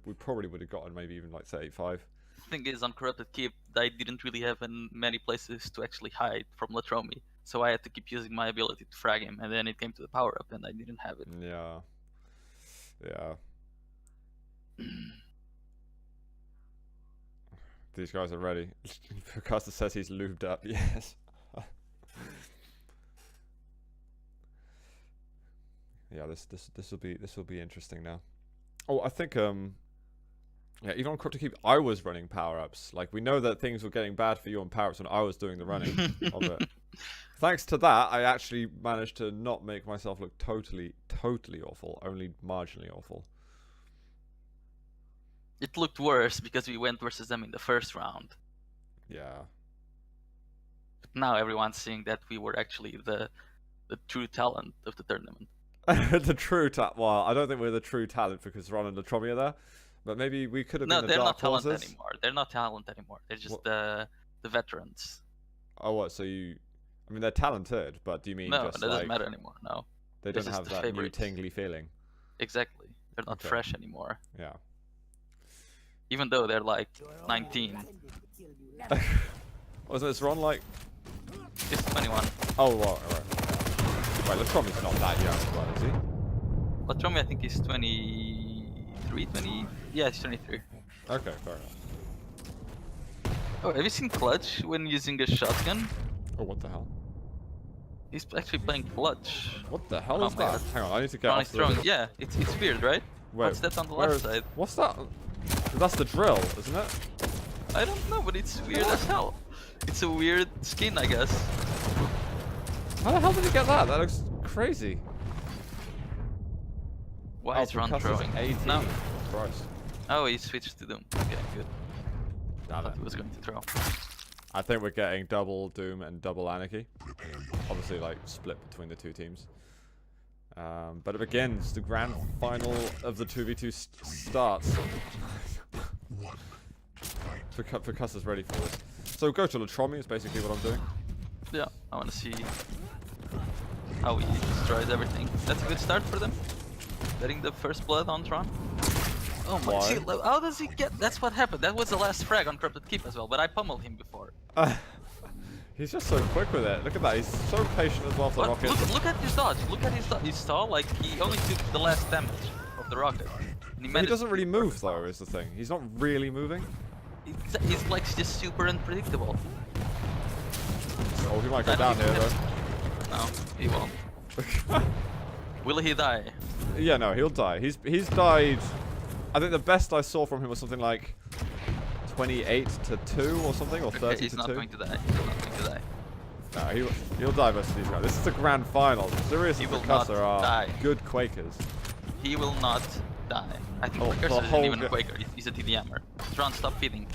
we probably would have gotten maybe even like 35. The thing is, on Corrupted Keep, I didn't really have many places to actually hide from Latrommi, so I had to keep using my ability to frag him, and then it came to the power-up, and I didn't have it. Yeah. Yeah. These guys are ready. Percussor says he's lubed up. Yes. Yeah, this will be interesting now. Oh, I think yeah, even on Corrupted Keep, I was running power-ups. Like, we know that things were getting bad for you on power-ups when I was doing the running of it. Thanks to that, I actually managed to not make myself look totally awful, only marginally awful. It looked worse because we went versus them in the first round. Yeah. But now everyone's seeing that we were actually the true talent of the tournament. The true talent. Well, I don't think we're the true talent because Ron and Latrommi are there. But maybe we could have been the dark horses. No, they're not talent anymore. They're not talent anymore. They're just the veterans. Oh, what? So you... I mean, they're talented, but do you mean no, just that doesn't matter anymore, no. They don't have that new tingly feeling. Exactly. They're not fresh anymore. Yeah. Even though they're like 19. Wasn't this Ron like... He's 21. Oh, right. Wait, Latrommi's not that young, but is he? Latrommi, I think he's 23, 20... Yeah, he's 23. Okay, fair enough. Oh, have you seen Clutch when using a shotgun? Oh, what the hell? He's actually playing Clutch. What the hell is that? Hang on, I need to get off the... Yeah, it's weird, right? Wait, what's that on the left side? What's that? That's the drill, isn't it? I don't know, but it's weird as hell. It's a weird skin, I guess. How the hell did he get that? That looks crazy. Why is Ron throwing? 18. No. Christ. Oh, he switched to Doom. Okay, good. I thought he was going to throw. I think we're getting double Doom and double Anarchy. Obviously, like, split between the two teams. But it begins. The grand final of the 2v2 starts. Percussor's ready for this. So go to Latrommi is basically what I'm doing. Yeah, I want to see how he destroys everything. That's a good start for them. Getting the first blood on Tron. Oh my, see, how does he get... That's what happened. That was the last frag on Corrupted Keep as well, but I pummeled him before. He's just so quick with it. Look at that. He's so patient as well for the rocket. Look at his dodge. Look at his dodge. He saw, like, he only took the last damage of the rocket. And he doesn't really move, though, is the thing. He's not really moving. He's like just super unpredictable. Oh, he might go down here, though. No, he won't. Will he die? Yeah, no, he'll die. He's died... I think the best I saw from him was something like 28 to 2 or something, or 30 to 2. He's not going to die. He's not going to die. No, he'll die versus these guys. This is the grand final. Sirius and Percussor are good Quakers. He will not die. I think Percussor isn't even a Quaker. He's a TDMer. Tron, stop feeding.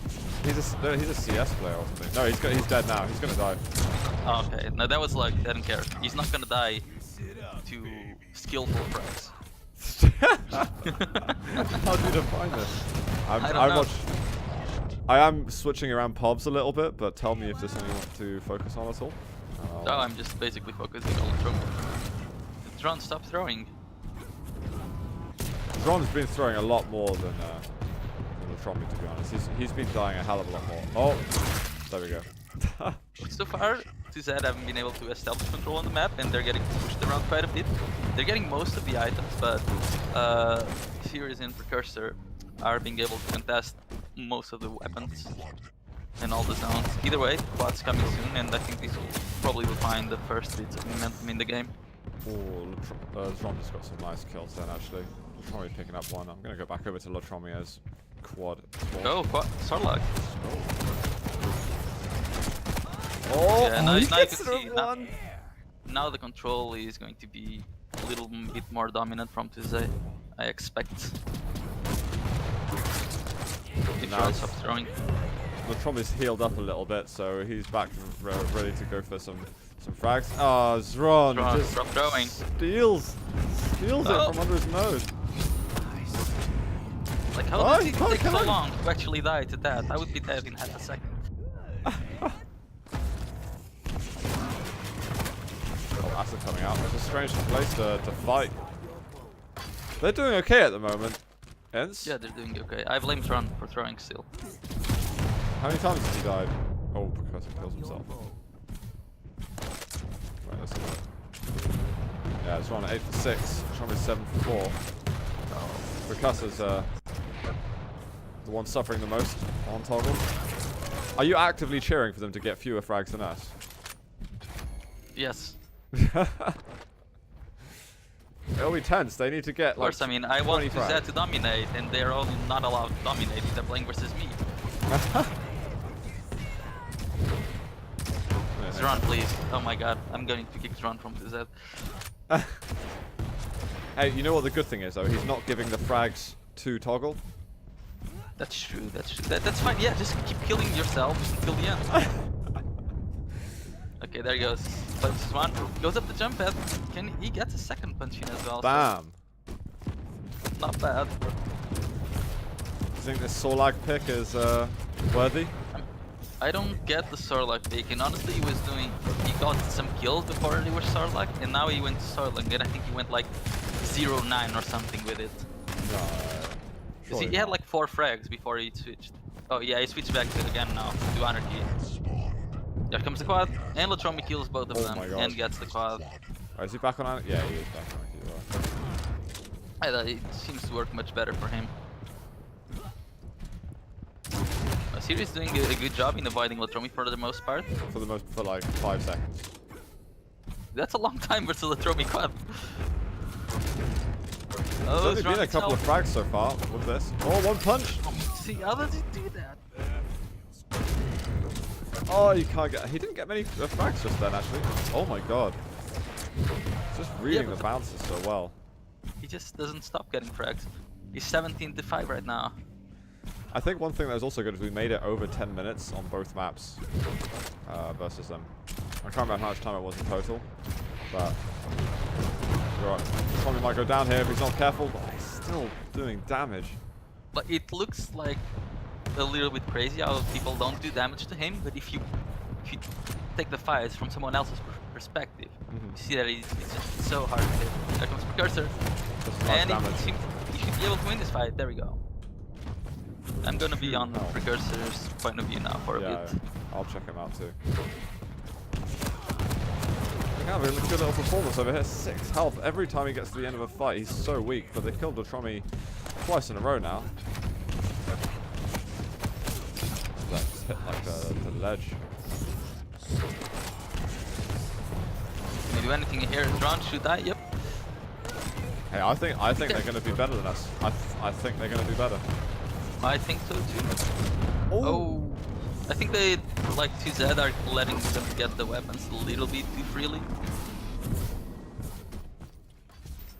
He's a CS player or something. No, he's dead now. He's gonna die. Oh, okay, no, that was like, I don't care. He's not gonna die to skillful frags. How do you define this? I don't know. I am switching around pobs a little bit, but tell me if there's anything you want to focus on at all. No, I'm just basically focusing on Tron. Tron, stop throwing. Tron's been throwing a lot more than Latrommi, to be honest. He's been dying a hell of a lot more. Oh, there we go. So far, 2Z haven't been able to establish control on the map, and they're getting pushed around quite a bit. They're getting most of the items, but Series and Percussor are being able to contest most of the weapons and all the zones. Either way, quad's coming soon, and I think this will probably define the first bits of momentum in the game. Oh, Latrommi just got some nice kills then, actually. Latrommi picking up one. I'm going to go back over to Latrommi as quad. Oh, quad. Sarlacc. Oh, yeah, now you can see. Now the control is going to be a little bit more dominant from 2Z, I expect. If Tron stops throwing. Latrommi's healed up a little bit, so he's back ready to go for some frags. Ah, Xron just throwing. steals it from under his nose. Like, how does he take so long to actually die to that? I would be dead in half a second. Acid coming out. It's a strange place to fight. They're doing okay at the moment. Ends? Yeah, they're doing okay. I blame Xron for throwing still. How many times has he died? Oh, Percussor kills himself. Right, let's see. Yeah, it's on 8 for 6. Latrommi's 7 for 4. Percussor's the one suffering the most on Toggle. Are you actively cheering for them to get fewer frags than us? Yes. It'll be tense. They need to get Of course, like I mean, I want 20 2Z frags. to dominate, and they're all not allowed to dominate. They're playing versus me. Xron, please. Oh my god, I'm going to kick Xron from 2Z. Hey, you know what the good thing is though? He's not giving the frags to Toggle. That's true, that's true. That's fine, yeah, just keep killing yourself until the end. Okay, there he goes. Punches one, goes up the jump pad. He gets a second punch in as well. Bam! So not bad. Do you think this Sorlag pick is worthy? I don't get the Sorlag pick, and honestly he got some kills before he was Sorlag, and now he went to Sorlag, and I think he went like 0-9 or something with it. No. He had like 4 frags before he switched. Oh yeah, he switched back to again now, to Anarchy. There comes the quad, and Latrommi kills both of them, and gets the quad. Oh, is he back on Anarchy? Yeah, he is back on Anarchy. It seems to work much better for him. Sirius doing a good job in avoiding Latrommi for the most part. For like 5 seconds. That's a long time versus Latrommi quad. There's only been a couple of frags so far with this. Oh, one punch! See, how does he do that? Oh, you can't get. He didn't get many frags just then, actually. Oh my god. He's just reading the bounces so well. He just doesn't stop getting frags. He's 17-5 right now. I think one thing that was also good is we made it over 10 minutes on both maps versus them. I can't remember how much time it was in total, but you're right. Tommy might go down here if he's not careful, but he's still doing damage. But it looks like a little bit crazy how people don't do damage to him, but if you take the fights from someone else's perspective, you see that it's just so hard to hit. There comes Percussor, and he should be able to win this fight. There we go. I'm gonna be on Percussor's point of view now for a bit. I'll check him out too. Look at a good little performance over here. 6 health every time he gets to the end of a fight. He's so weak, but they killed Latrommi twice in a row now. That just hit like the ledge. Can you do anything here? Xron should die. Yep. Hey, I think they're gonna be better than us. I think they're gonna do better. I think so too. Oh, I think they, like 2Z, are letting them get the weapons a little bit too freely.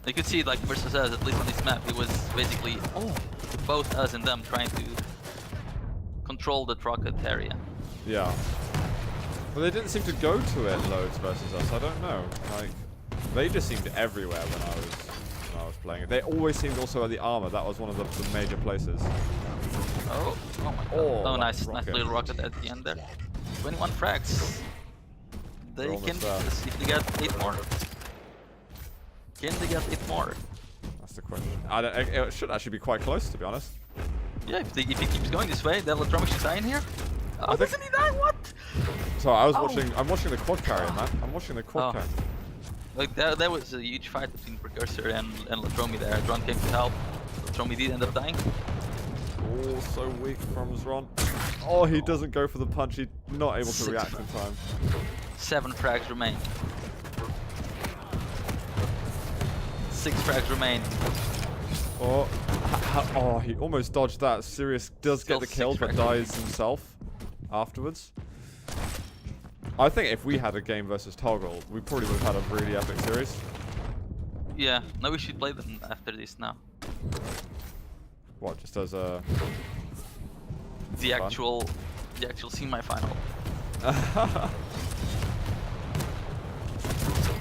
You could see, like, versus us, at least on this map, it was basically both us and them trying to control the rocket area. Yeah. But they didn't seem to go to it loads versus us. I don't know. Like, they just seemed everywhere when I was playing it. They always seemed also at the armor. That was one of the major places. Oh my god. Oh, nice little rocket at the end there. 21 frags. They can beat us if they get 8 more. Can they get 8 more? That's the question. It should actually be quite close, to be honest. Yeah, if he keeps going this way, then Latrommi should die in here. Oh, doesn't he die? What? Sorry, I'm watching the quad carrier, man. I'm watching the quad carrier. Like that was a huge fight between Percussor and Latrommi there. Xron came to help. Latrommi did end up dying. Oh, so weak from Xron. Oh, he doesn't go for the punch. He's not able to react in time. 7 frags remain. 6 frags remain. Oh, he almost dodged that. Sirius does get the kill, but dies himself afterwards. I think if we had a game versus Toggle, we probably would have had a really epic series. Yeah, no, we should play them after this now. What, just as a... The actual semi-final.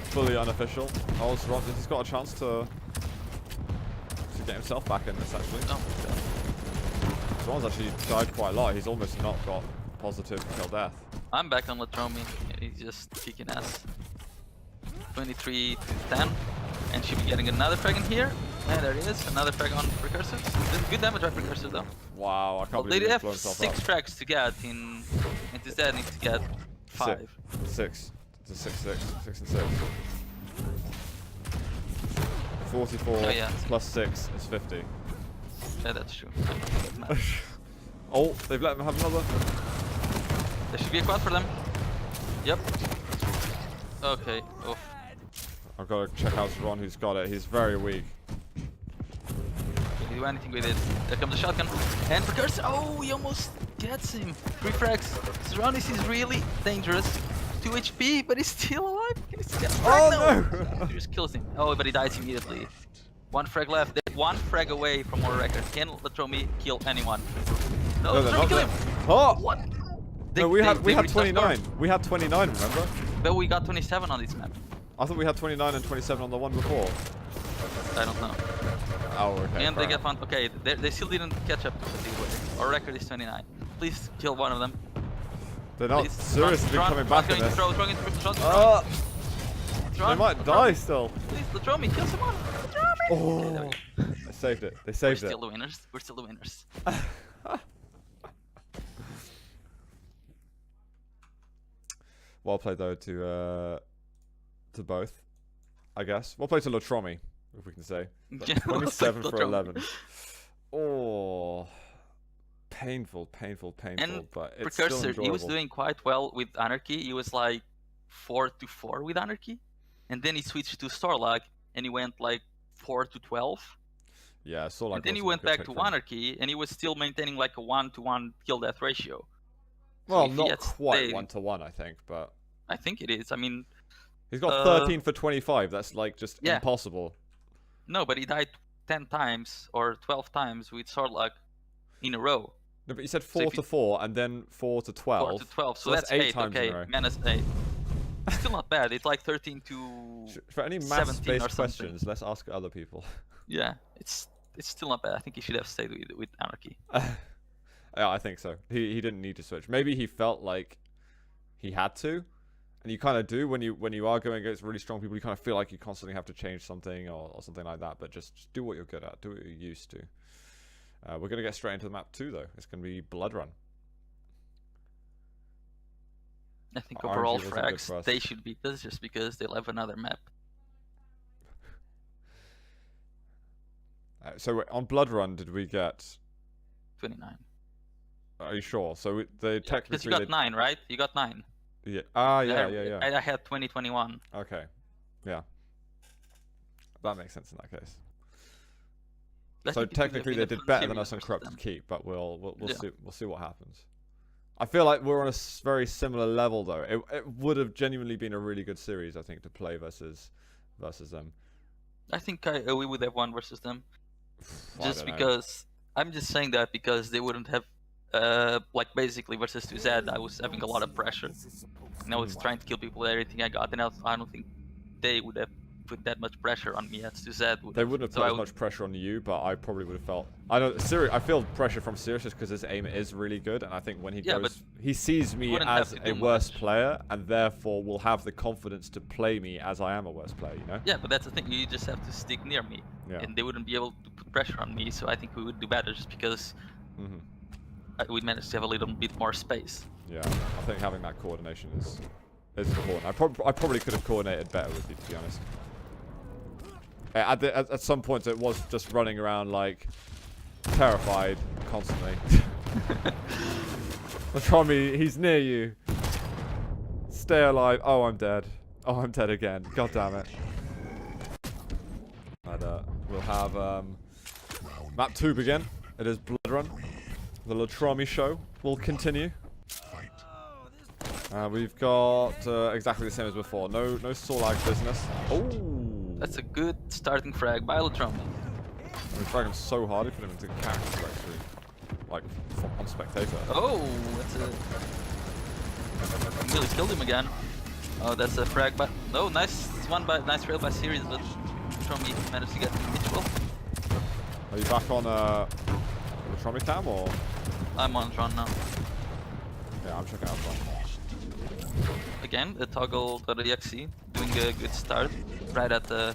Fully unofficial. Oh, Xron, he's got a chance to get himself back in this, actually. Oh my god. Xron's actually died quite a lot. He's almost not got positive kill death. I'm back on Latrommi. He's just kicking ass. 23 to 10. And she'll be getting another frag in here. Yeah, there he is. Another frag on Percussor. Good damage on Percussor though. Wow, I can't Well, believe they he have blown himself 6 up. frags to get into that need to get 5. 6. It's a 6, 6 and 6. 44 Oh, yeah. plus 6 is 50. Yeah, that's true. Oh, they've let him have another. There should be a quad for them. Yep. Okay. Oof. I've got to check out Xron who's got it. He's very weak. Can you do anything with it? There comes the shotgun. And Percussor. Oh, he almost gets him. 3 frags. Xron is really dangerous. 2 HP, but he's still alive. Can he still get frag? Oh no! He just kills him. Oh, but he dies immediately. 1 frag left. They're 1 frag away from our record. Can Latrommi kill anyone? No, Latrommi kill him! Oh! What? No, we had 29. We had 29, remember? But we got 27 on this map. I thought we had 29 and 27 on the one before. I don't know. Oh, okay. And they get one. Okay, they still didn't catch up. Our record is 29. Please kill one of them. They're not seriously coming back in this. They might die still. Please, Latrommi, kill someone. Latrommi! Oh, they saved it. They saved it. We're still the winners. We're still the winners. Well played though to both, I guess. Well played to Latrommi, if we can say. Yeah, 27 for 11. Oh, painful, And but it's still Percussor, enjoyable. he was doing quite well with Anarchy. He was like 4-4 with Anarchy, and then he switched to Starlock, and he went like 4-12. Yeah, so like. And then he went back to Anarchy, and he was still maintaining like a 1-to-1 kill death ratio. Well, So not quite 1-to-1, I think, but. I think it is. I mean, he's got 13 for 25. That's like just impossible. no, but he died 10 times or 12 times with Starlock in a row. No, but you said 4-4 and then 4-12. 4-12, so that's 8 times okay, in a row. minus 8. Still not bad. It's like 13 to. For any 17 or maths-based something. questions, let's ask other people. Yeah, it's still not bad. I think he should have stayed with Anarchy. Yeah, I think so. He didn't need to switch. Maybe he felt like he had to, and you kind of do when you are going against really strong people. You kind of feel like you constantly have to change something or something like that. But just do what you're good at. Do what you're used to. We're gonna get straight into the map 2 though. It's gonna be Blood Run. I think RNG overall wasn't good for frags, us. they should beat us just because they'll have another map. So on Blood Run, did we get? 29. Are you sure? So they Because technically. you got 9, right? You got 9. Yeah. Ah, yeah. I had 2021. Okay. Yeah. That makes sense in that case. So technically they did better than us on Corrupted Keep, but we'll see what happens. I feel like we're on a very similar level though. It would have genuinely been a really good series, I think, to play versus them. I think we would have won versus them. I Just don't know. because I'm just saying that because they wouldn't have like basically versus 2Z. I was having a lot of pressure, and I was trying to kill people with everything I got, and I don't think they would have put that much pressure on me as 2Z would. They wouldn't have put as much pressure on you, but I probably would have felt. I feel pressure from Sirius just because his aim is really good, and I think when he goes, he sees me as a worse player, and therefore will have the confidence to play me as I am a worse player. You know? Yeah, but that's the thing. You just have to stick near me, and they wouldn't be able to put pressure on me. So I think we would do better just because we managed to have a little bit more space. Yeah, I think having that coordination is important. I probably could have coordinated better with you, to be honest. At some points, it was just running around like terrified constantly. Latrommi, he's near you. Stay alive. Oh, I'm dead. Oh, I'm dead again. God damn it. And we'll have map 2 begin. It is Blood Run. The Latrommi show will continue. We've got exactly the same as before. No Sorlag business. Oh. That's a good starting frag by Latrommi. We frag him so hard, he put him into cactus actually. Like, on spectator. Oh, that's a... Nearly killed him again. Oh, that's a frag, but... No, nice nice rail by series, but Latrommi managed to get mutual. Are you back on Latrommi cam, or...? I'm on Xron now. Yeah, I'm checking out Xron. Again, the Toggle.exe doing a good start right at the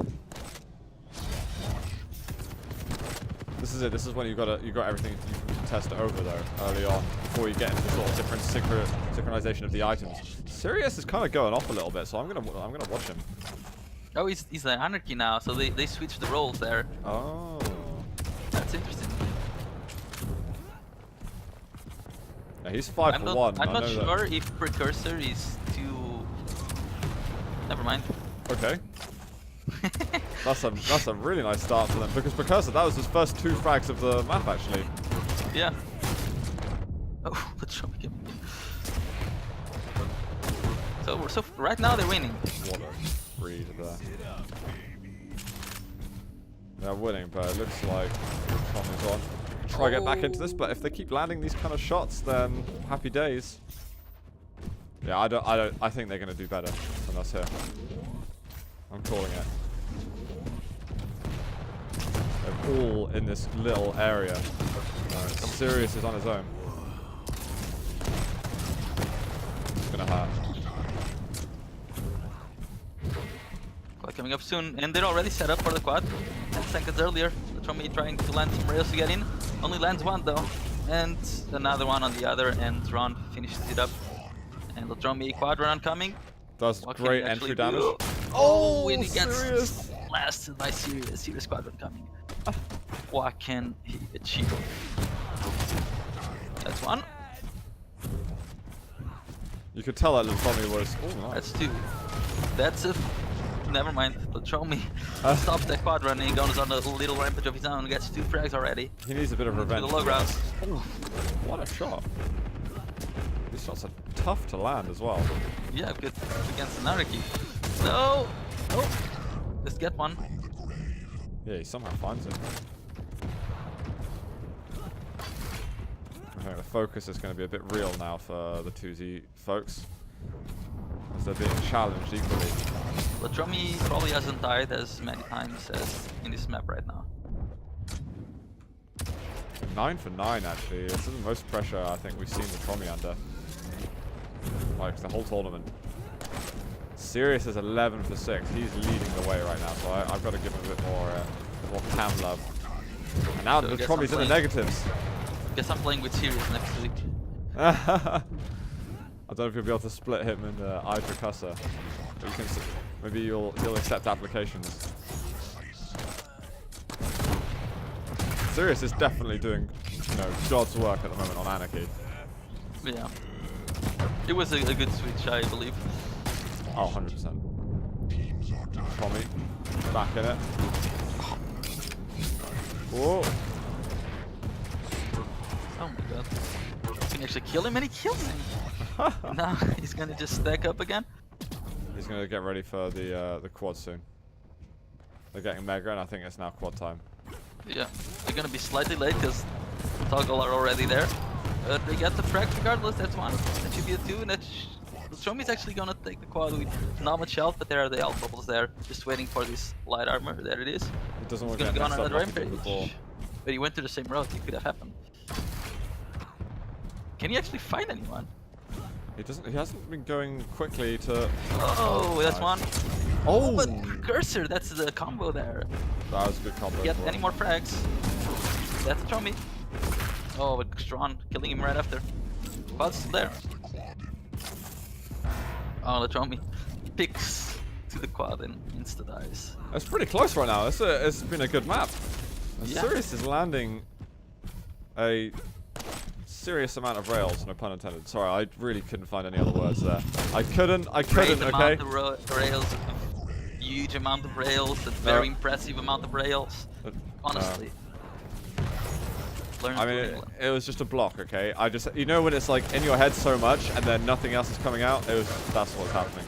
This is it. This is when you got everything you can test over though early on before you get into the sort of different synchronization of the items. Sirius is kind of going off a little bit, so I'm gonna watch him. Oh, he's the Anarchy now, so they switched the roles there. Oh, That's interesting. yeah, he's 5 for 1. I'm not sure if Percussor is too. Never mind. Okay. That's a really nice start for them because Percussor, that was his first 2 frags of the map actually. Yeah. Oh, Latrommi came in. So right now they're winning. What a read there. They're winning, but it looks like Tommy's on. Try to get back into this, but if they keep landing these kind of shots, then happy days. Yeah, I think they're gonna do better than us here. I'm calling it. They're all in this little area. Sirius is on his own. It's gonna hurt. Quad coming up soon, and they're already set up for the quad. 10 seconds earlier, Latrommi trying to land some rails to get in. Only lands one though, and another one on the other, and Xron finishes it up. And Latrommi quad run coming. Does great entry damage. Oh, and he gets blasted by Sirius. Sirius quadrant coming. What can he achieve? That's one. You could tell that Latrommi was. Oh, nice. That's 2. That's a. Never mind. Latrommi stops that quadrant and he goes on a little rampage of his own. Gets 2 frags already. He needs a bit of revenge. The low ground. What a shot. These shots are tough to land as well. Yeah, good against Anarchy. No! Oh! Let's get one. Yeah, he somehow finds it. I think the focus is going to be a bit real now for the 2Z folks. As they're being challenged equally. Latrommi probably hasn't died as many times as in this map right now. 9 for 9 actually. This is the most pressure I think we've seen Latrommi under. Like the whole tournament. Sirius is 11 for 6. He's leading the way right now, so I've got to give him a bit more cam love. And now the Latrommi's in the negatives. Guess I'm playing with Sirius next week. I don't know if you'll be able to split him in Percussor. But you can, maybe he'll accept applications. Sirius is definitely doing, God's work at the moment on Anarchy. Yeah. It was a good switch, I believe. Oh, 100%. Tommy, back in it. Whoa. Oh my god. You can actually kill him and he kills him. Now he's gonna just stack up again. He's gonna get ready for the quad soon. They're getting mega and I think it's now quad time. Yeah, they're gonna be slightly late because Toggle are already there. But they get the frag regardless, that's one. That should be a 2, and Latrommi's actually gonna take the quad with not much health, but there are the health bubbles there, just waiting for this light armor. There it is. It doesn't He's work. gonna go on another rampage. But he went to the same route, it could have happened. Can he actually find anyone? He doesn't. He hasn't been going quickly to. Oh, that's one. Oh, but Percussor, that's the combo there. That was a good combo. Get any more frags? That's Latrommi. Oh, but Xron killing him right after. Quad's still there. Oh, Latrommi picks to the quad and insta dies. It's pretty close right now. It's been a good map. Yeah. Sirius is landing a serious amount of rails, no pun intended. Sorry, I really couldn't find any other words there. I couldn't, Great okay? amount of rails, a huge amount of rails, a very impressive amount of rails. Honestly. I mean, it was just a block, okay? I just, when it's like in your head so much and then nothing else is coming out, that's what's happening.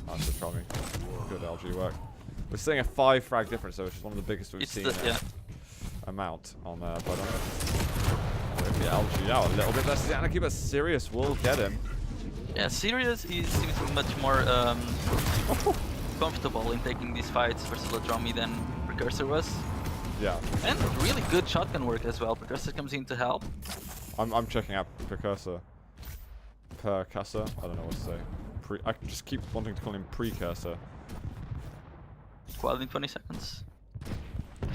That's the Latrommi. Good LG work. We're seeing a 5 frag difference, though, which is one of the biggest we've seen. Amount on there, but the LG out a little bit less than Anarchy, but Sirius will get him. Yeah, Sirius seems to be much more comfortable in taking these fights versus Latrommi than Percussor was. Yeah. And really good shotgun work as well. Percussor comes in to help. I'm checking out Percussor. Percussor? I don't know what to say. I just keep wanting to call him Precursor. Quad in 20 seconds.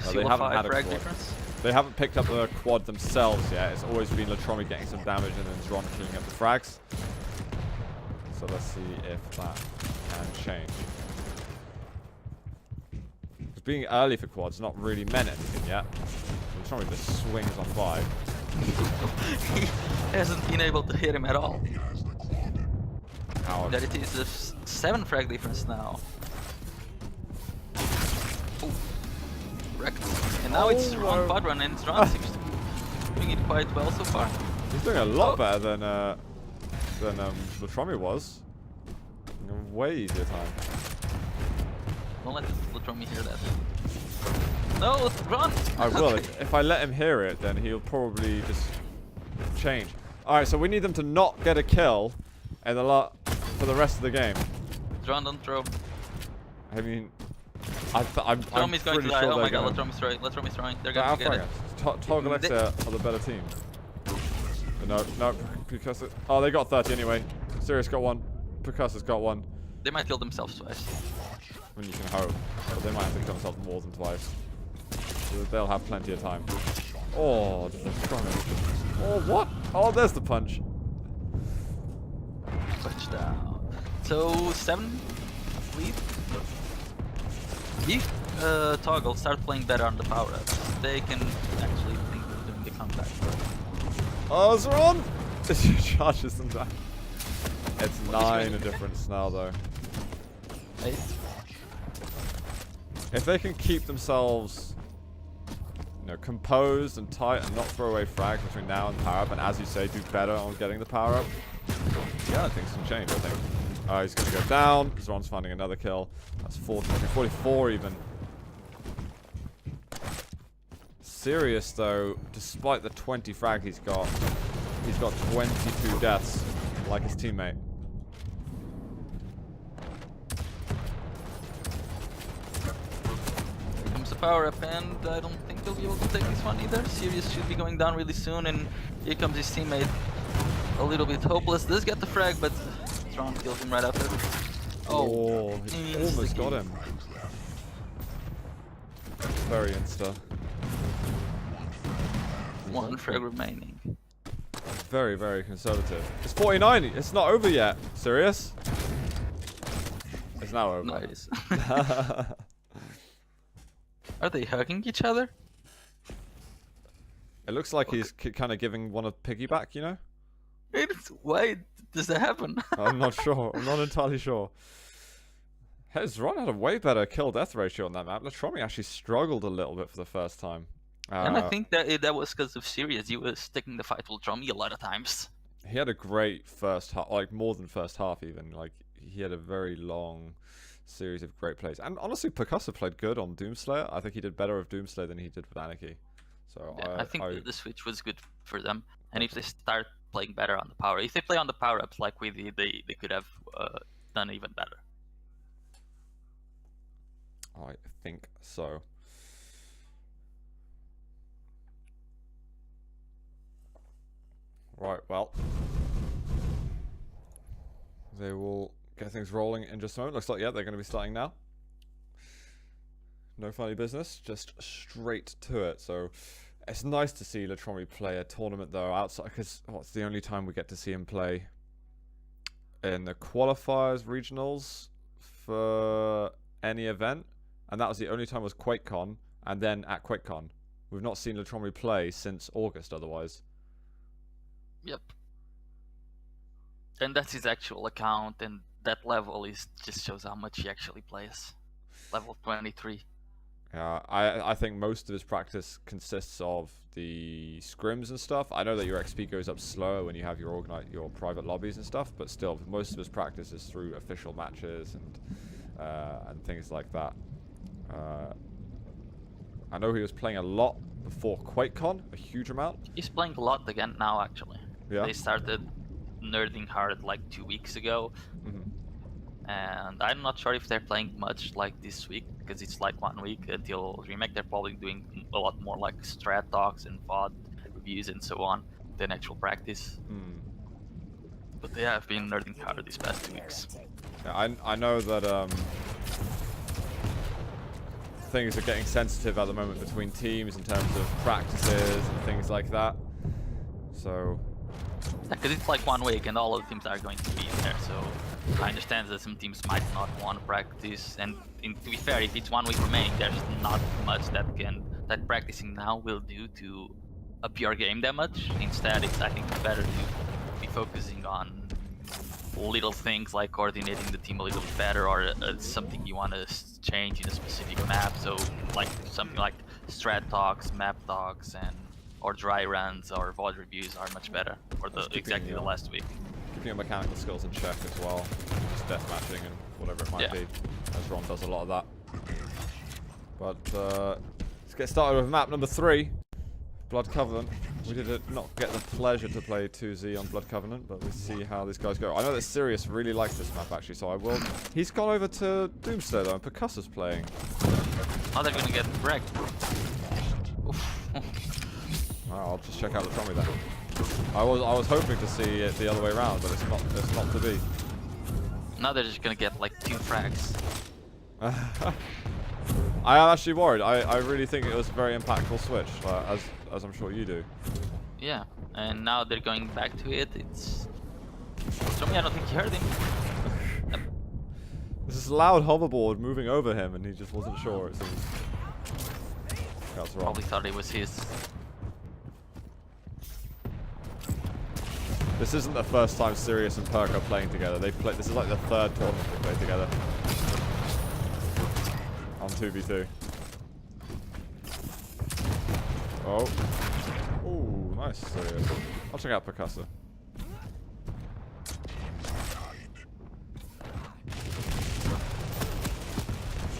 they haven't had a frag quad. difference. They haven't picked up the quad themselves yet. It's always been Latrommi getting some damage and then Xron cleaning up the frags. So let's see if that can change. Because being early for quads not really meant anything yet. Latrommi just swings on by. He hasn't been able to hit him at all. Ouch. That it is a 7 frag difference now. Ooh. Wrecked. And now it's Xron quad run, and Xron seems to be doing it quite well so far. He's doing a lot better than Latrommi was. Way easier time. Don't let Latrommi hear that. No, run! I will. Okay. If I let him hear it, then he'll probably just change. Alright, so we need them to not get a kill in the for the rest of the game. Xron, don't throw. I mean, I'm Latrommi's going to die. sure Oh my god, gonna... Latrommi's throwing. Latrommi's throwing. They're going to get it. Toggle.exe are the better team. But no, Percussor. Oh, they got 30 anyway. Sirius got one. Percussor's got one. They might kill themselves twice. I mean, you can hope. But they might have to kill themselves more than twice. So they'll have plenty of time. Oh, oh, what? Oh, there's the punch. Touchdown. So 7 lead. If Toggle start playing better on the power ups, they can actually think of doing the comeback. Oh, Xron! Charges them down. It's 9 a difference now, though. 8. If they can keep themselves, you know, composed and tight and not throw away frags between now and power up, and as you say, do better on getting the power up, yeah, things can change, I think. He's going to go down. Xron's finding another kill. That's 40, 44 even. Sirius, though, despite the 20 frag he's got 22 deaths, like his teammate. Here comes the power up, and I don't think they'll be able to take this one either. Sirius should be going down really soon, and here comes his teammate. A little bit hopeless. Does get the frag, but Xron kills him right after. Oh, he almost got him. Very insta. 1 frag remaining. Very, very conservative. It's 49. It's not over yet. Serious? It's now over. Nice. Are they hugging each other? It looks like he's kind of giving one a piggyback, you know? Why does that happen? I'm not sure. I'm not entirely sure. Xron had a way better kill-death ratio on that map. Latrommi actually struggled a little bit for the first time. And I think that was because of Sirius. He was sticking the fight with Latrommi a lot of times. He had a great first half, like more than first half even. Like he had a very long series of great plays. And honestly, Percussor played good on Doomslayer. I think he did better with Doomslayer than he did with Anarchy. So yeah, I think the switch was good for them. And if they start playing better on the power, if they play on the power ups like we did, they could have done even better. I think so. Right, well, they will get things rolling in just a moment. Looks like, yeah, they're going to be starting now. No funny business, just straight to it. So it's nice to see Latrommi play a tournament, though, outside, because it's the only time we get to see him play in the qualifiers, regionals, for any event. And that was the only time was QuakeCon, and then at QuakeCon. We've not seen Latrommi play since August, otherwise. Yep. And that's his actual account, and that level just shows how much he actually plays. Level 23. Yeah, I think most of his practice consists of the scrims and stuff. I know that your XP goes up slower when you have your private lobbies and stuff, but still, most of his practice is through official matches and things like that. I know he was playing a lot before QuakeCon, a huge amount. He's playing a lot again now, actually. Yeah. They started nerding hard like 2 weeks ago. And I'm not sure if they're playing much like this week, because it's like 1 week until Remake. They're probably doing a lot more like strat talks and VOD reviews and so on than actual practice. But they have been nerding hard these past 2 weeks. Yeah, I know that things are getting sensitive at the moment between teams in terms of practices and things like that. So. Because it's like 1 week and all of the teams are going to be in there, so I understand that some teams might not want to practice, and to be fair, if it's 1 week remaining, there's not much that practicing now will do to up your game that much. Instead, I think it's better to be focusing on little things like coordinating the team a little bit better, or something you want to change in a specific map. So like something like strat talks, map talks, or dry runs or VOD reviews are much better for exactly the last week. Keeping your mechanical skills in check as well, just deathmatching and whatever it might be. Xron does a lot of that. But let's get started with map number 3, Blood Covenant. We did not get the pleasure to play 2Z on Blood Covenant, but we'll see how these guys go. I know that Sirius really likes this map actually, so I will. He's gone over to Doomsday though, and Percussor's playing. Oh, they're gonna get wrecked. I'll just check out Latrommi then. I was hoping to see it the other way around, but it's not to be. Now they're just gonna get like 2 frags. I am actually worried. I really think it was a very impactful switch, as I'm sure you do. Yeah, and now they're going back to it. It's Latrommi, I don't think he heard him. This is loud hoverboard moving over him, and he just wasn't sure. It seems. That's wrong. Probably thought it was his. This isn't the first time Sirius and Perk are playing together. This is like the 3rd tournament they played together. On 2v2. Oh. Ooh, nice Sirius. I'll check out Percussor.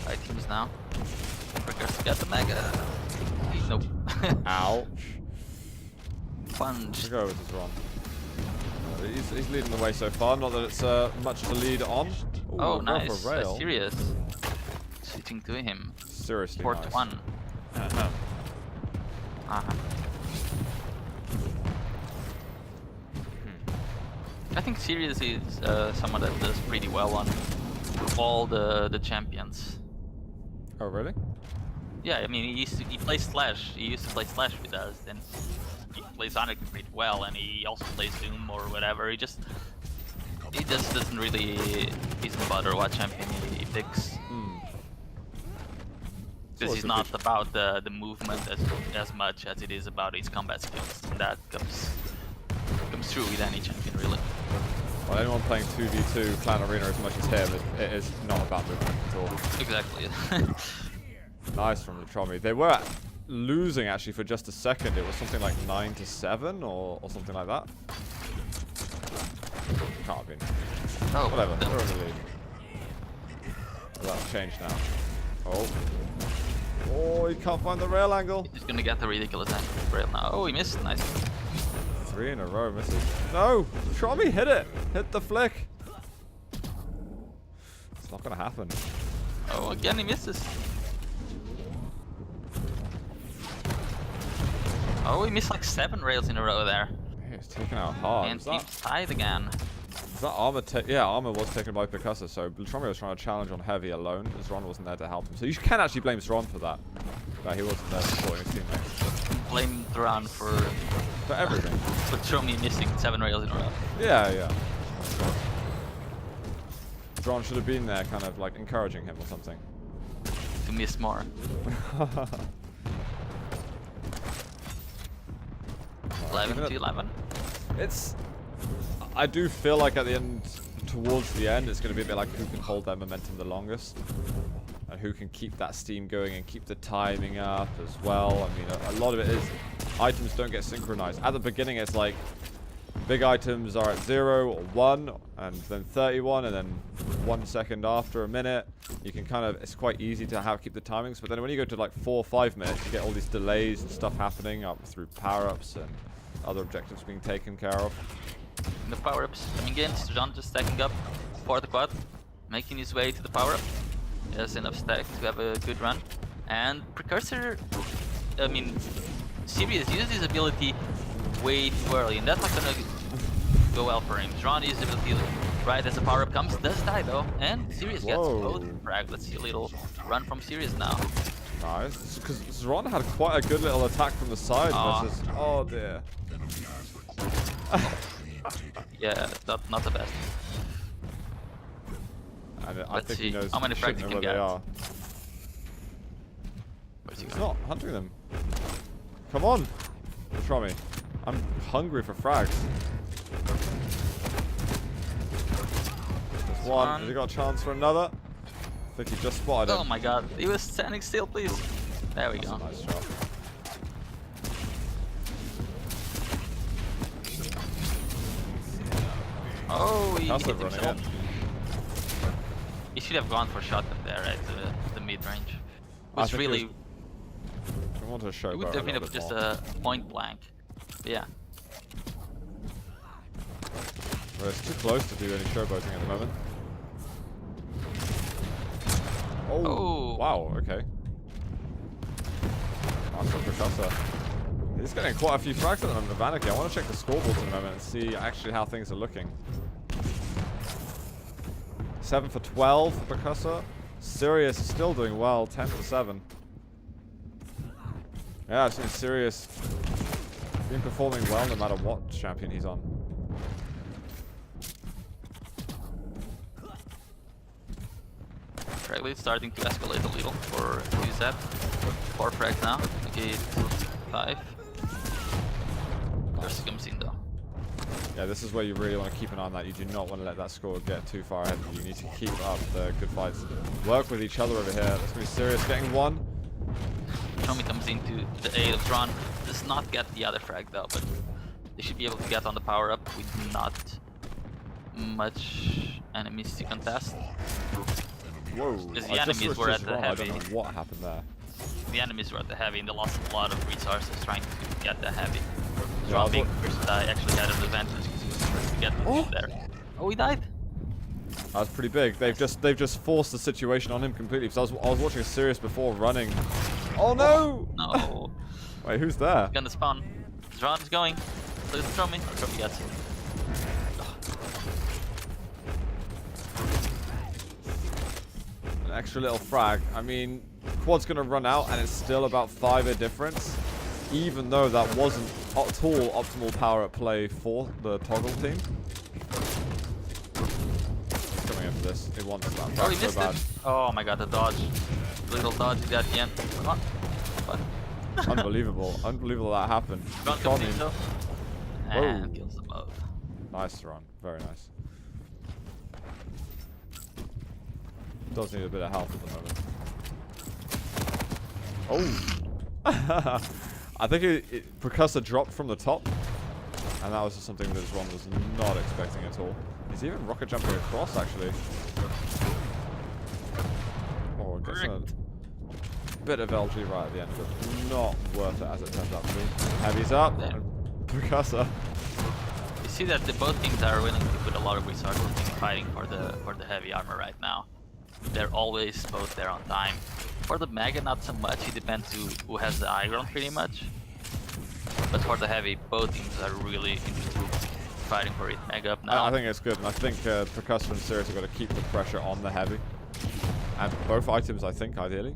Right teams now. Percussor got the mega. Nope. Ouch. Punch. We'll go with Xron. He's leading the way so far. Not that it's much to lead on. Ooh, oh, nice. For rail. Serious. Switching to him. Seriously Port nice. 1. I think Sirius is someone that does pretty well on all the champions. Oh, really? Yeah, I mean, he plays Slash. He used to play Slash with us, and he plays Sonic pretty well, and he also plays Doom or whatever. He just doesn't really bother what champion he picks. Because he's not about the movement as much as it is about his combat skills, and that comes through with any champion, really. Well, anyone playing 2v2 Clan Arena as much as him, it is not about movement at all. Exactly. Nice from Latrommi. They were losing actually for just a second. It was something like 9-7 or something like that. Can't have been. Oh, whatever. They're in the lead. That'll change now. Oh. Oh, he can't find the rail angle. He's gonna get the ridiculous angle rail now. Oh, he missed. Nice. 3 in a row misses. No! Latrommi hit it! Hit the flick! It's not gonna happen. Oh, again he misses. Oh, he missed like 7 rails in a row there. Yeah, he's taken out hard. And team's tied again. Is that armor? Yeah, armor was taken by Percussor, so Latrommi was trying to challenge on heavy alone. Xron wasn't there to help him. So you can actually blame Xron for that. But he wasn't there supporting his teammates. Blame Xron for everything. Latrommi missing 7 rails in a row. Yeah, yeah. Xron should have been there, kind of like encouraging him or something. To miss more. 11-11. I do feel like at the end, towards the end, it's going to be a bit like who can hold their momentum the longest. And who can keep that steam going and keep the timing up as well. I mean, a lot of it is items don't get synchronized. At the beginning, it's like big items are at 0 or 1, and then 31, and then 1 second after a minute. You can kind of, it's quite easy to keep the timings. But then when you go to like 4 or 5 minutes, you get all these delays and stuff happening up through power-ups and other objectives being taken care of. The power-ups coming in. Xron just stacking up for the quad, making his way to the power-up. He has enough stack to have a good run. And Percussor, I mean, Sirius used his ability way too early, and that's not gonna go well for him. Xron used his ability right as the power-up comes, does die though, and Sirius gets both frag. Let's see a little run from Sirius now. Nice. Because Xron had quite a good little attack from the side versus... Oh, dear. Yeah, not the best. And I Let's think see he knows how many frags he where can they get. are. Where's he He's going? not hunting them. Come on, Latrommi. I'm hungry for frags. There's one. Has he got a chance for another? I think he just spotted him. Oh my god, he was standing still, please. There we That's go. a nice shot. Oh, he That's hit running himself. in. He should have gone for shotgun there at the mid range. It was really. I want to show. It would have been just a point blank. But yeah. Well, it's too close to do any showboating at the moment. Oh, wow, okay. Nice for Percussor. He's getting quite a few frags at the moment with Anarchy. I want to check the scoreboard in a moment and see actually how things are looking. 7 for 12 for Percussor. Sirius is still doing well, 10 for 7. Yeah, I've seen Sirius been performing well no matter what champion he's on. Frag lead starting to escalate a little for UZ. 4 frags now. Okay, 5. There's comes in though. Yeah, this is where you really want to keep an eye on that. You do not want to let that score get too far ahead of you. You need to keep up the good fights. Work with each other over here. That's going to be serious. Getting one. Latrommi comes into the aid of Xron. Does not get the other frag though, but they should be able to get on the power up with not much enemies to contest. Whoa. Because the enemies were at the heavy. I don't know what happened there. The enemies were at the heavy and they lost a lot of resources trying to get the heavy. Yeah, Xron being the first guy actually had an advantage because he was the first to get there. Oh, he died? That was pretty big. They've just forced the situation on him completely. Because I was watching a series before running. Oh no! No. Wait, who's there? Gonna spawn. Xron is going. Look at Latrommi. Latrommi gets it. An extra little frag. I mean, quad's gonna run out and it's still about 5 a difference. Even though that wasn't at all optimal power at play for the Toggle team. He's coming in for this. He wants that frag Oh, he so missed bad. it. Oh my god, the dodge. Little dodge at the end. Come on. Unbelievable. Unbelievable that happened. Xron comes in though. And kills them both. Nice run. Very nice. Does need a bit of health at the moment. Oh! I think Percussor dropped from the top. And that was just something that Xron was not expecting at all. He's even rocket jumping across, actually. Oh, gets a bit of LG right at the end, but not worth it as it turns out to be. Heavy's up. And Percussor. You see that both teams are willing to put a lot of resources in fighting for the heavy armor right now. They're always both there on time. For the Mega, not so much. It depends who has the Xron pretty much. But for the heavy, both teams are really interested in fighting for it. Mega up now. I think it's good, and I think Percussor and Sirius have got to keep the pressure on the heavy. And both items, I think, ideally.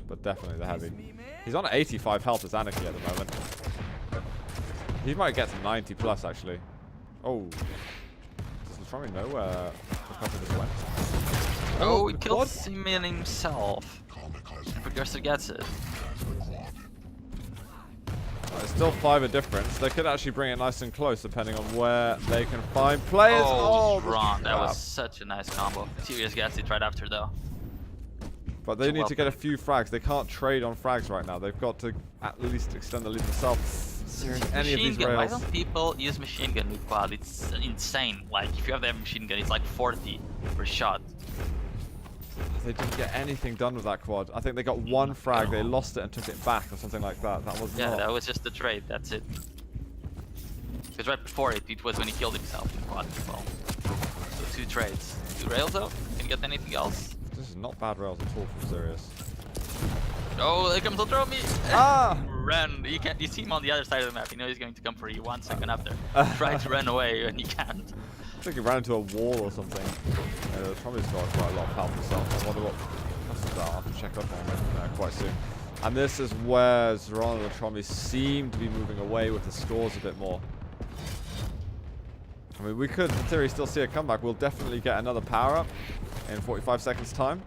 But definitely the heavy. He's on 85 health as Anarchy at the moment. He might get to 90 plus, actually. Oh. Does Latrommi know where Percussor just went? Oh, he kills him in himself. And Percussor gets it. It's still 5 a difference. They could actually bring it nice and close depending on where they can find players. Oh, Xron. That was such a nice combo. Sirius gets it right after though. But they need to get a few frags. They can't trade on frags right now. They've got to at least extend the lead themselves. Any of these Machine gun. Why rails. don't people use machine gun with quad? It's insane. Like if you have the machine gun, it's like 40 per shot. They didn't get anything done with that quad. I think they got one frag. They lost it and took it back or something like that. That was not. That was just the trade. That's it. Because right before it was when he killed himself in quad as well. So 2 trades. 2 rails though. Can you get anything else? This is not bad rails at all from Sirius. Oh, there comes Latrommi! Ah! Run! You see him on the other side of the map. You know he's going to come for you 1 second after. Try to run away and he can't. I think he ran into a wall or something. Latrommi's got quite a lot of health himself. I wonder what Percussor's at after check up on quite soon. And this is where Xron and Latrommi seem to be moving away with the scores a bit more. I mean, we could, in theory, still see a comeback. We'll definitely get another power-up in 45 seconds' time.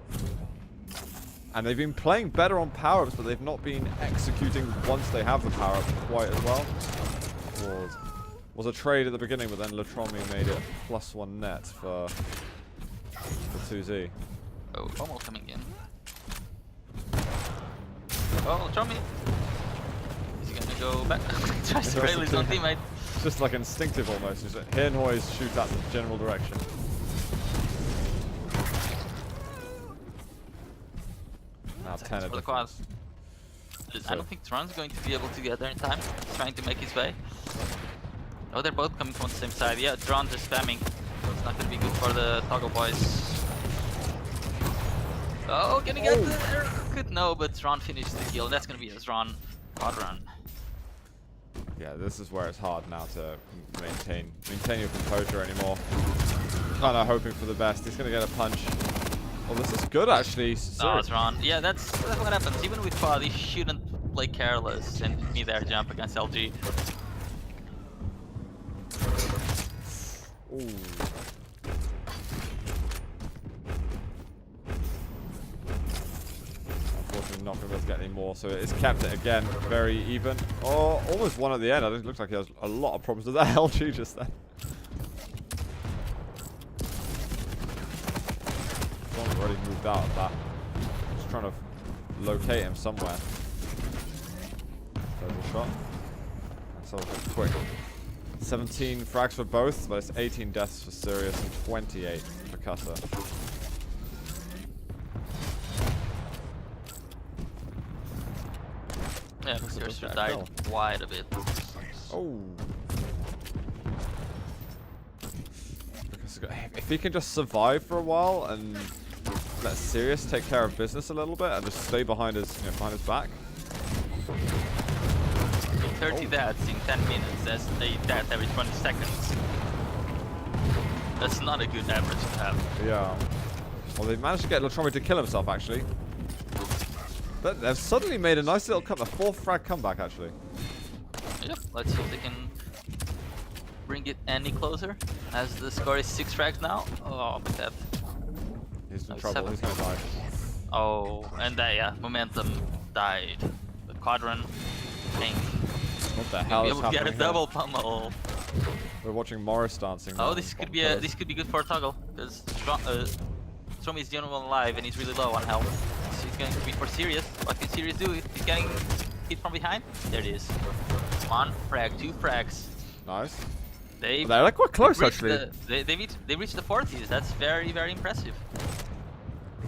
And they've been playing better on power-ups, but they've not been executing once they have the power-up quite as well. Was a trade at the beginning, but then Latrommi made it +1 net for 2Z. Oh, almost coming in. Oh, Latrommi. Is he gonna go back? Tries to rail his own teammate. It's just like instinctive almost. Just here and Hoys shoot at the general direction. Now 10 for the quad. I don't think Tron's going to be able to get there in time. He's trying to make his way. Oh, they're both coming from the same side. Yeah, Tron's just spamming. So it's not going to be good for the Toggle boys. Oh, can he get there? Could no, but Xron finished the kill. That's going to be a Xron quad run. Yeah, this is where it's hard now to maintain your composure anymore. Kind of hoping for the best. He's going to get a punch. Oh, this is good actually. Oh, Xron. Yeah, that's what happens. Even with quad, he shouldn't play careless and me there jump against LG. Ooh. Unfortunately, not going to be able to get any more, so it's kept it again very even. Oh, almost one at the end. I think it looks like he has a lot of problems with that LG just then. John's already moved out of that. Just trying to locate him somewhere. There's a shot. That's all quick. 17 frags for both, but it's 18 deaths for Sirius and 28 for Percussor. Yeah, Percussor died quite a bit. Oh. If he can just survive for a while and let Sirius take care of business a little bit and just stay behind his, behind his back. 30 deaths in 10 minutes, that's a death every 20 seconds. That's not a good average to have. Yeah. Well, they managed to get Latrommi to kill himself, actually. But they've suddenly made a nice little comeback, a 4th frag comeback, actually. Yep, let's see if they can bring it any closer. As the score is 6 frags now. Oh, but that... He's in trouble, he's gonna die. Oh, and yeah, momentum died. The quadrant, pink. What the hell is happening? Get a double pummel. We're watching Morris dancing. Oh, this could be good for Toggle because Latrommi is the only one alive and he's really low on health. So he's going to be for Sirius. What can Sirius do if he's getting hit from behind? There it is. 1 frag, 2 frags. Nice. They're like quite close actually. They reached the 40s. That's very, very impressive.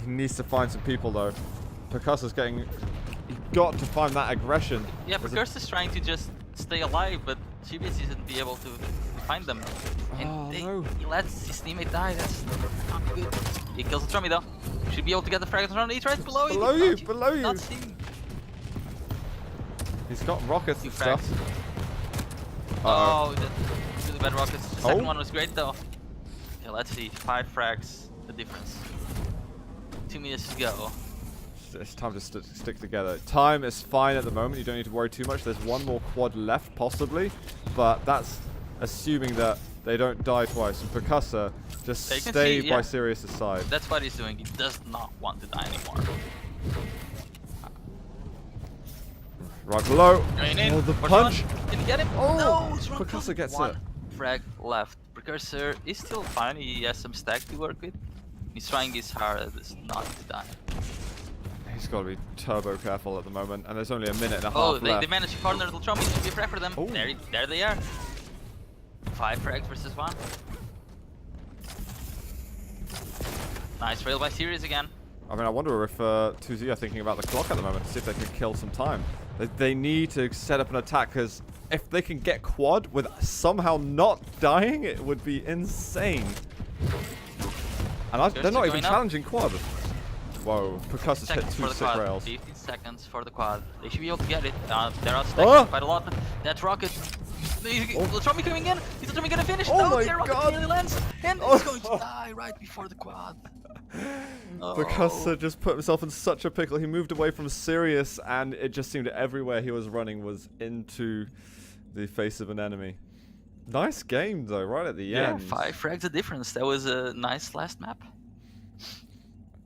He needs to find some people though. Percussor's getting. He got to find that aggression. Yeah, Percussor's trying to just stay alive, but Sirius isn't be able to find them. And he lets his teammate die. That's not good. He kills Latrommi though. Should be able to get the frag on. He's right below you. Below you. Not seen. He's got rockets and stuff. Oh, that's really bad rockets. The second one was great though. Okay, let's see. 5 frags, the difference. 2 minutes to go. It's time to stick together. Time is fine at the moment. You don't need to worry too much. There's one more quad left, possibly, but that's assuming that they don't die twice. And Percussor just stay by Sirius's side. That's what he's doing. He does not want to die anymore. Right below. Oh, the punch. Can you get him? Oh, no, Percussor gets one it. Frag left. Percussor is still fine. He has some stack to work with. He's trying his hardest not to die. He's got to be turbo careful at the moment, and there's only a minute and a half left. They managed to corner Latrommi. It should be a frag for them. There they are. 5 frags versus 1. Nice rail by Sirius again. I mean, I wonder if 2Z are thinking about the clock at the moment to see if they can kill some time. They need to set up an attack, because if they can get quad with somehow not dying, it would be insane. And they're not even challenging quad. Whoa, Percussor's hit 2 sick rails. 15 seconds for the quad. They should be able to get it. They're outstacking quite a lot. That rocket. Latrommi coming in. Is Latrommi gonna finish? Oh No, my the rocket God. nearly lands, and he's going to die right before the quad. Percussor just put himself in such a pickle. He moved away from Sirius, and it just seemed everywhere he was running was into the face of an enemy. Nice game though, right at the end. 5 frags a difference. That was a nice last map.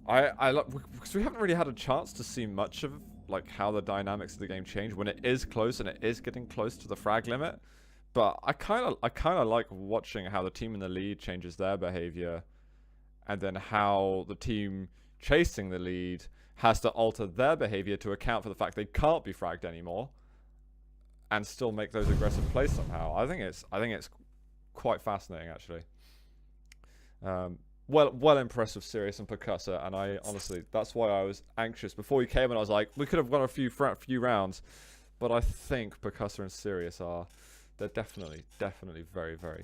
I like because we haven't really had a chance to see much of like how the dynamics of the game change when it is close and it is getting close to the frag limit. But I kind of like watching how the team in the lead changes their behavior, and then how the team chasing the lead has to alter their behavior to account for the fact they can't be fragged anymore, and still make those aggressive plays somehow. I think it's quite fascinating actually. Well impressed with Sirius and Percussor, and I honestly, that's why I was anxious before he came, and I was like, we could have won a few rounds, but I think Percussor and Sirius they're definitely very